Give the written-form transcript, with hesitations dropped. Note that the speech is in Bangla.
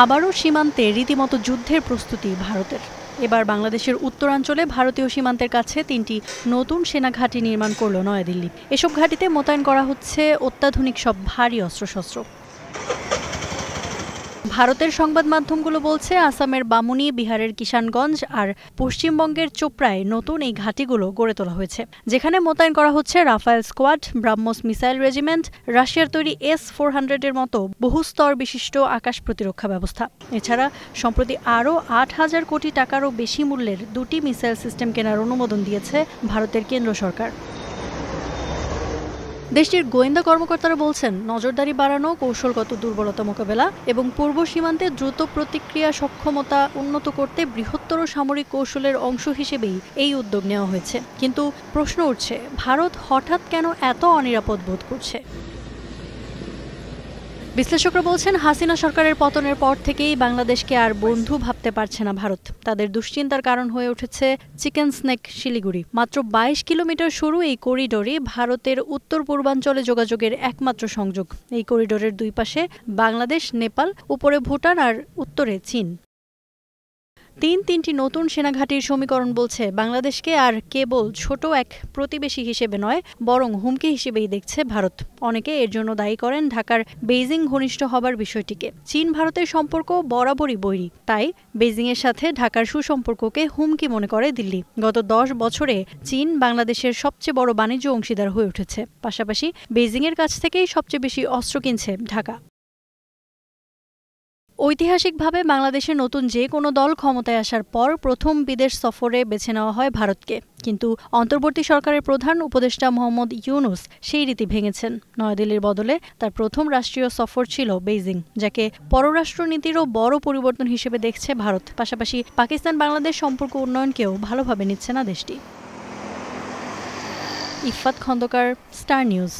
আবারও সীমান্তে রীতিমতো যুদ্ধের প্রস্তুতি ভারতের। এবার বাংলাদেশের উত্তরাঞ্চলে ভারতীয় সীমান্তের কাছে ৩টি নতুন সেনা ঘাঁটি নির্মাণ করল নয়াদিল্লি। এসব ঘাঁটিতে মোতায়েন করা হচ্ছে অত্যাধুনিক সব ভারী অস্ত্রশস্ত্র। ভারতের সংবাদ মাধ্যমগুলো বলছে, আসামের বামুনি, বিহারের কিষানগঞ্জ আর পশ্চিমবঙ্গের চোপড়ায় নতুন এই ঘাঁটিগুলো গড়ে তোলা হয়েছে, যেখানে মোতায়েন করা হচ্ছে Rafale squadron, BrahMos missile regiment, রাশিয়ার তৈরি S-400-এর মতো বহুস্তর বিশিষ্ট আকাশ প্রতিরক্ষা ব্যবস্থা। এছাড়া সম্প্রতি আরও ৮,০০০ কোটি টাকারও বেশি মূল্যের ২টি মিসাইল সিস্টেম কেনার অনুমোদন দিয়েছে ভারতের কেন্দ্র সরকার। দেশটির গোয়েন্দা কর্মকর্তারা বলছেন, নজরদারি বাড়ানো, কৌশলগত দুর্বলতা মোকাবেলা এবং পূর্ব সীমান্তে দ্রুত প্রতিক্রিয়া সক্ষমতা উন্নত করতে বৃহত্তর সামরিক কৌশলের অংশ হিসেবেই এই উদ্যোগ নেওয়া হয়েছে। কিন্তু প্রশ্ন উঠছে, ভারত হঠাৎ কেন এত অনিরাপদ বোধ করছে? বিশ্লেষকরা বলছেন, হাসিনা সরকারের পতনের পর থেকেই বাংলাদেশকে আর বন্ধু ভাবতে পারছে না ভারত। তাদের দুশ্চিন্তার কারণ হয়ে উঠেছে চিকেন স্নেক শিলিগুড়ি। মাত্র ২২ কিলোমিটার সরু এই করিডোরে ভারতের উত্তর পূর্বাঞ্চলে যোগাযোগের একমাত্র সংযোগ। এই করিডোরের দুই পাশে বাংলাদেশ, নেপাল, উপরে ভুটান আর উত্তরে চীন। তিনটি নতুন সেনাঘাঁটির সমীকরণ বলছে, বাংলাদেশকে আর কেবল ছোট এক প্রতিবেশী হিসেবে নয়, বরং হুমকি হিসেবেই দেখছে ভারত। অনেকে এর জন্য দায়ী করেন ঢাকার বেইজিং ঘনিষ্ঠ হবার বিষয়টিকে। চীন ভারতের সম্পর্ক বরাবরই বৈরী, তাই বেইজিংয়ের সাথে ঢাকার সুসম্পর্ককে হুমকি মনে করে দিল্লি। গত ১০ বছরে চীন বাংলাদেশের সবচেয়ে বড় বাণিজ্য অংশীদার হয়ে উঠেছে। পাশাপাশি বেইজিংয়ের কাছ থেকেই সবচেয়ে বেশি অস্ত্র কিনছে ঢাকা। ঐতিহাসিকভাবে বাংলাদেশের নতুন যে কোনো দল ক্ষমতায় আসার পর প্রথম বিদেশ সফরে বেছে নেওয়া হয় ভারতকে। কিন্তু অন্তর্বর্তী সরকারের প্রধান উপদেষ্টা মোহাম্মদ ইউনূস সেই রীতি ভেঙেছেন। নয়াদিল্লির বদলে তার প্রথম রাষ্ট্রীয় সফর ছিল বেইজিং, যাকে পররাষ্ট্রনীতিরও বড় পরিবর্তন হিসেবে দেখছে ভারত। পাশাপাশি পাকিস্তান বাংলাদেশ সম্পর্ক উন্নয়নকেও ভালোভাবে নিচ্ছে না দেশটি। Iffat Khandaker, star news.